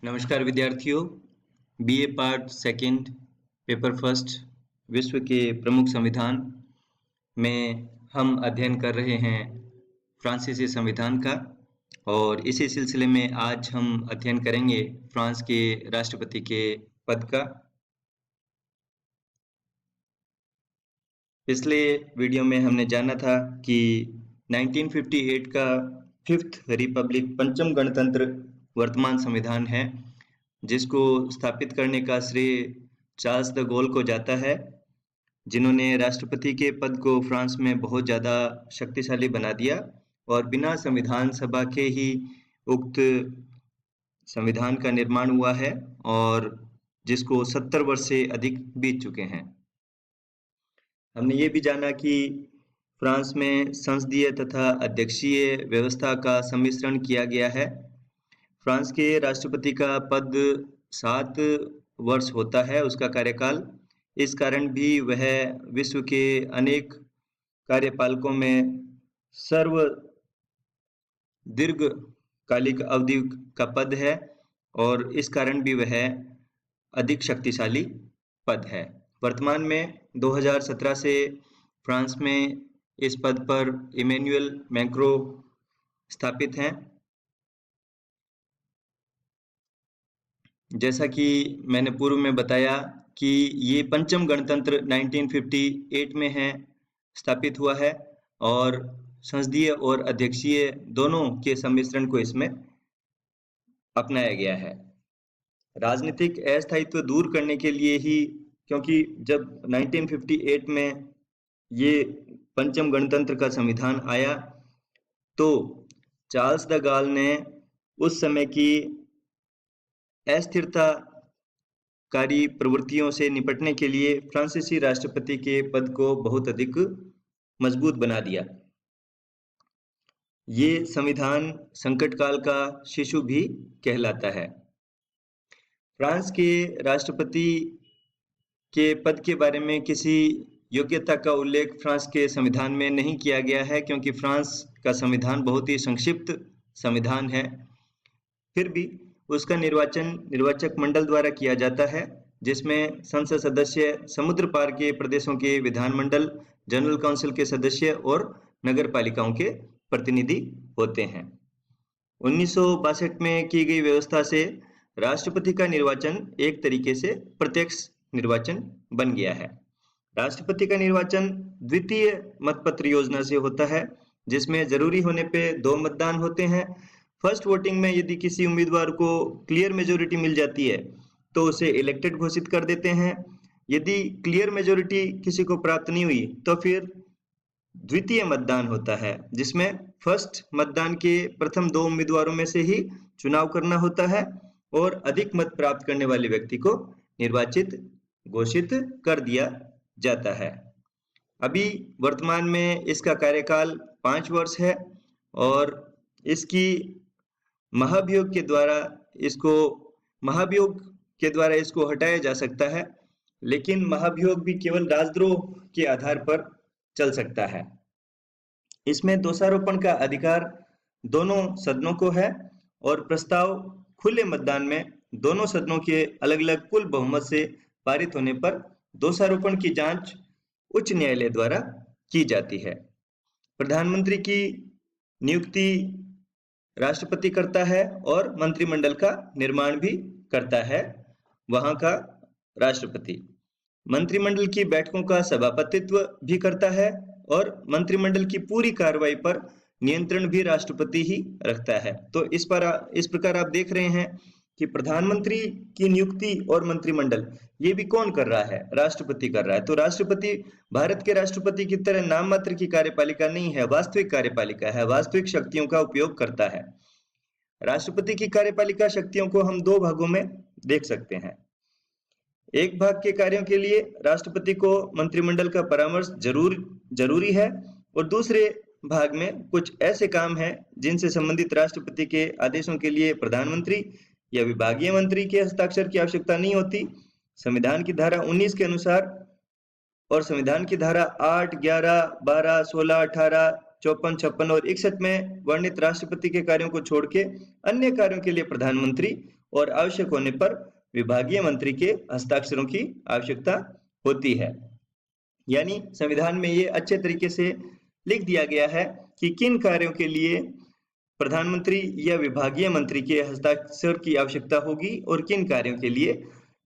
नमस्कार विद्यार्थियों। BA part second paper first विश्व के प्रमुख संविधान में हम अध्ययन कर रहे हैं फ्रांसीसी संविधान का, और इसी सिलसिले में आज हम अध्ययन करेंगे फ्रांस के राष्ट्रपति के पद का। पिछले वीडियो में हमने जाना था कि 1958 का फिफ्थ रिपब्लिक पंचम गणतंत्र वर्तमान संविधान है, जिसको स्थापित करने का श्रेय चार्ल्स द गोल को जाता है, जिन्होंने राष्ट्रपति के पद को फ्रांस में बहुत ज़्यादा शक्तिशाली बना दिया और बिना संविधान सभा के ही उक्त संविधान का निर्माण हुआ है, और जिसको 70 वर्ष से अधिक बीत चुके हैं। हमने ये भी जाना कि फ्रांस में संसदीय तथा अध्यक्षीय व्यवस्था का सम्मिश्रण किया गया है। फ्रांस के राष्ट्रपति का पद 7 वर्ष होता है, उसका कार्यकाल। इस कारण भी वह विश्व के अनेक कार्यपालकों में सर्व दीर्घकालिक अवधि का पद है, और इस कारण भी वह अधिक शक्तिशाली पद है। वर्तमान में 2017 से फ्रांस में इस पद पर इमैनुअल मैक्रों स्थापित हैं। जैसा कि मैंने पूर्व में बताया कि ये पंचम गणतंत्र 1958 में है, स्थापित हुआ है, और संसदीय और अध्यक्षीय दोनों के सम्मिश्रण को इसमें अपनाया गया है। राजनीतिक अस्थायित्व दूर करने के लिए ही, क्योंकि जब 1958 में ये पंचम गणतंत्र का संविधान आया तो चार्ल्स द गॉल ने उस समय की अस्थिरताकारी प्रवृत्तियों से निपटने के लिए फ्रांसीसी राष्ट्रपति के पद को बहुत अधिक मजबूत बना दिया। ये संविधान संकट काल का शिशु भी कहलाता है। फ्रांस के राष्ट्रपति के पद के बारे में किसी योग्यता का उल्लेख फ्रांस के संविधान में नहीं किया गया है, क्योंकि फ्रांस का संविधान बहुत ही संक्षिप्त संविधान है। फिर भी उसका निर्वाचन निर्वाचक मंडल द्वारा किया जाता है, जिसमें संसद सदस्य, समुद्र पार के प्रदेशों के विधानमंडल, जनरल काउंसिल के सदस्य और नगर पालिकाओं के प्रतिनिधि होते हैं। 1962 में की गई व्यवस्था से राष्ट्रपति का निर्वाचन एक तरीके से प्रत्यक्ष निर्वाचन बन गया है। राष्ट्रपति का निर्वाचन द्वितीय मतपत्र योजना से होता है, जिसमें जरूरी होने पे 2 मतदान होते हैं। फर्स्ट वोटिंग में यदि किसी उम्मीदवार को क्लियर मेजोरिटी मिल जाती है तो उसे इलेक्टेड घोषित कर देते हैं। यदि क्लियर मेजोरिटी किसी को प्राप्त नहीं हुई तो फिर द्वितीय मतदान होता है, जिसमें फर्स्ट मतदान के प्रथम 2 उम्मीदवारों में से ही चुनाव करना होता है, और अधिक मत प्राप्त करने वाले व्यक्ति को निर्वाचित घोषित कर दिया जाता है। अभी वर्तमान में इसका कार्यकाल 5 वर्ष है, और इसकी महाभियोग के द्वारा इसको हटाया जा सकता है, लेकिन महाभियोग भी केवल राजद्रोह के आधार पर चल सकता है। इसमें दोषारोपण का अधिकार दोनों सदनों को है, और प्रस्ताव खुले मतदान में दोनों सदनों के अलग अलग कुल बहुमत से पारित होने पर दोषारोपण की जांच उच्च न्यायालय द्वारा की जाती है। प्रधानमंत्री की नियुक्ति राष्ट्रपति करता है, और मंत्रिमंडल का निर्माण भी करता है वहां का राष्ट्रपति। मंत्रिमंडल की बैठकों का सभापतित्व भी करता है, और मंत्रिमंडल की पूरी कार्रवाई पर नियंत्रण भी राष्ट्रपति ही रखता है। तो इस प्रकार आप देख रहे हैं कि प्रधानमंत्री की नियुक्ति और मंत्रिमंडल ये भी कौन कर रहा है? राष्ट्रपति कर रहा है। तो राष्ट्रपति भारत के राष्ट्रपति की तरह नाम मात्र की कार्यपालिका नहीं है, वास्तविक कार्यपालिका है, वास्तविक शक्तियों का उपयोग करता है। राष्ट्रपति की कार्यपालिका शक्तियों को हम 2 भागों में देख सकते हैं। एक भाग के कार्यों के लिए राष्ट्रपति को मंत्रिमंडल का परामर्श जरूरी है, और दूसरे भाग में कुछ ऐसे काम हैं जिनसे संबंधित राष्ट्रपति के आदेशों के लिए प्रधानमंत्री या विभागीय मंत्री के हस्ताक्षर की आवश्यकता नहीं होती। संविधान की धारा 19 के अनुसार और संविधान की धारा 8, 11, 12, 16, 18, 54, 56 और 61 में वर्णित राष्ट्रपति के कार्यों को छोड़ के अन्य कार्यों के लिए प्रधानमंत्री और आवश्यक होने पर विभागीय मंत्री के हस्ताक्षरों की आवश्यकता होती है। यानी संविधान में ये अच्छे तरीके से लिख दिया गया है कि किन कार्यों के लिए प्रधानमंत्री या विभागीय मंत्री के हस्ताक्षर की आवश्यकता होगी और किन कार्यों के लिए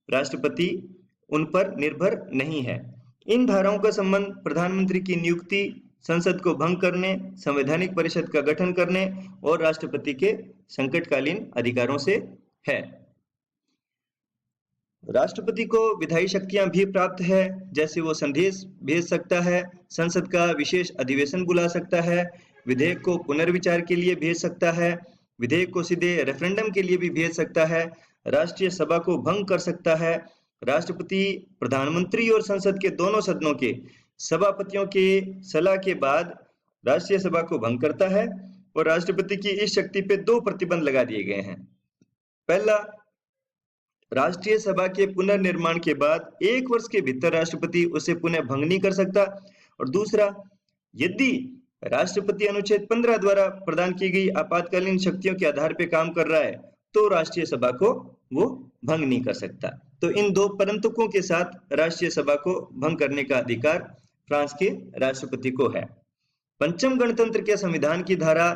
राष्ट्रपति उन पर निर्भर नहीं है। इन धाराओं का संबंध प्रधानमंत्री की नियुक्ति, संसद को भंग करने, संवैधानिक परिषद का गठन करने और राष्ट्रपति के संकटकालीन अधिकारों से है। राष्ट्रपति को विधायी शक्तियां भी प्राप्त है, जैसे वो संदेश भेज सकता है, संसद का विशेष अधिवेशन बुला सकता है, विधेयक को पुनर्विचार के लिए भेज सकता है, विधेयक को सीधे रेफरेंडम के लिए भी भेज सकता है, राष्ट्रीय सभा को भंग कर सकता है। राष्ट्रपति प्रधानमंत्री और संसद के दोनों सदनों के सभापतियों के सलाह के बाद राष्ट्रीय सभा को भंग करता है और राष्ट्रपति की इस शक्ति पे 2 प्रतिबंध लगा दिए गए हैं। पहला, राष्ट्रीय सभा के पुनर्निर्माण के बाद 1 वर्ष के भीतर राष्ट्रपति उसे पुनः भंग नहीं कर सकता। और दूसरा, यदि राष्ट्रपति अनुच्छेद 15 द्वारा प्रदान की गई आपातकालीन शक्तियों के आधार पर काम कर रहा है तो राष्ट्रीय सभा को वो भंग नहीं कर सकता। तो इन 2 परंतुकों के साथ राष्ट्रीय सभा को भंग करने का अधिकार फ्रांस के राष्ट्रपति को है। पंचम गणतंत्र के संविधान की धारा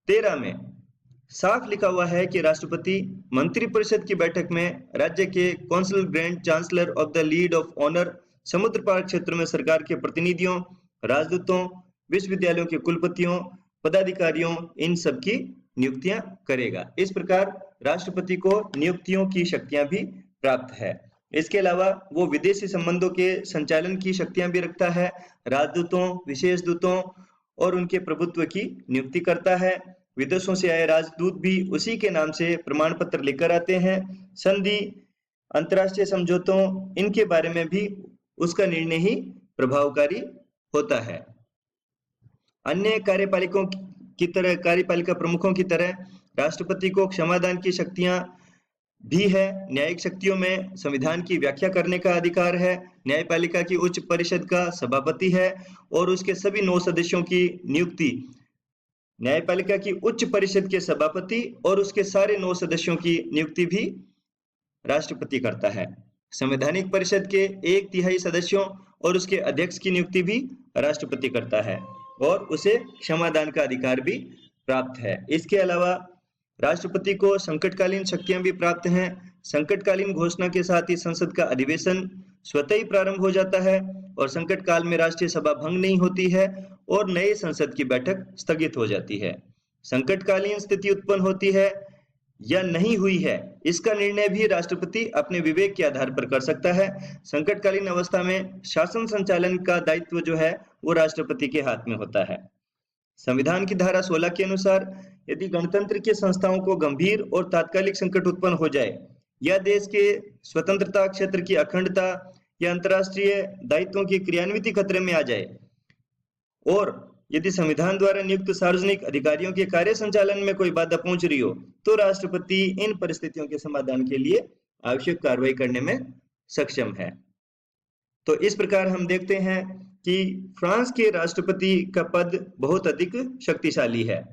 13 में साफ लिखा हुआ है कि राष्ट्रपति मंत्रिपरिषद की बैठक में राज्य के council grand chancellor of the lead of honour समुद्र पार क्षेत्र में सरकार के प्रतिनिधियों, राजदूतों, विश्वविद्यालयों के कुलपतियों, पदाधिकारियों, इन सब की नियुक्तियां करेगा। इस प्रकार राष्ट्रपति को नियुक्तियों की शक्तियां भी प्राप्त है। इसके अलावा वो विदेशी संबंधों के संचालन की शक्तियां भी रखता है, राजदूतों, विशेष दूतों और उनके प्रभुत्व की नियुक्ति करता है। विदेशों से आए राजदूत भी उसी के नाम से प्रमाण पत्र लेकर आते हैं। संधि, अंतर्राष्ट्रीय समझौतों, इनके बारे में भी उसका निर्णय ही प्रभावकारी होता है। अन्य कार्यपालिका प्रमुखों की तरह राष्ट्रपति को क्षमादान की शक्तियां भी है। न्यायिक शक्तियों में संविधान की व्याख्या करने का अधिकार है, न्यायपालिका की उच्च परिषद का सभापति है और उसके सभी 9 सदस्यों की नियुक्ति न्यायपालिका की उच्च परिषद के सभापति और उसके सारे 9 सदस्यों की नियुक्ति भी राष्ट्रपति करता है। संवैधानिक परिषद के 1/3 सदस्यों और उसके अध्यक्ष की नियुक्ति भी राष्ट्रपति करता है और उसे क्षमादान का अधिकार भी प्राप्त है। इसके अलावा राष्ट्रपति को संकटकालीन शक्तियां भी प्राप्त हैं। संकटकालीन घोषणा के साथ ही संसद का अधिवेशन स्वतः ही प्रारंभ हो जाता है और संकट काल में राष्ट्रीय सभा भंग नहीं होती है और नए संसद की बैठक स्थगित हो जाती है। संकटकालीन स्थिति उत्पन्न होती है या नहीं हुई है, इसका निर्णय भी राष्ट्रपति अपने विवेक के आधार पर कर सकता है। संकटकालीन अवस्था में शासन संचालन का दायित्व जो है वो राष्ट्रपति के हाथ में होता है। संविधान की धारा 16 के अनुसार यदि गणतंत्र के संस्थाओं को गंभीर और तात्कालिक संकट उत्पन्न हो जाए या देश के स्वतंत्रता, क्षेत्र की अखंडता या अंतर्राष्ट्रीय दायित्वों की क्रियान्विति खतरे में आ जाए और यदि संविधान द्वारा नियुक्त सार्वजनिक अधिकारियों के कार्य संचालन में कोई बाधा पहुंच रही हो तो राष्ट्रपति इन परिस्थितियों के समाधान के लिए आवश्यक कार्रवाई करने में सक्षम है। तो इस प्रकार हम देखते हैं कि फ्रांस के राष्ट्रपति का पद बहुत अधिक शक्तिशाली है।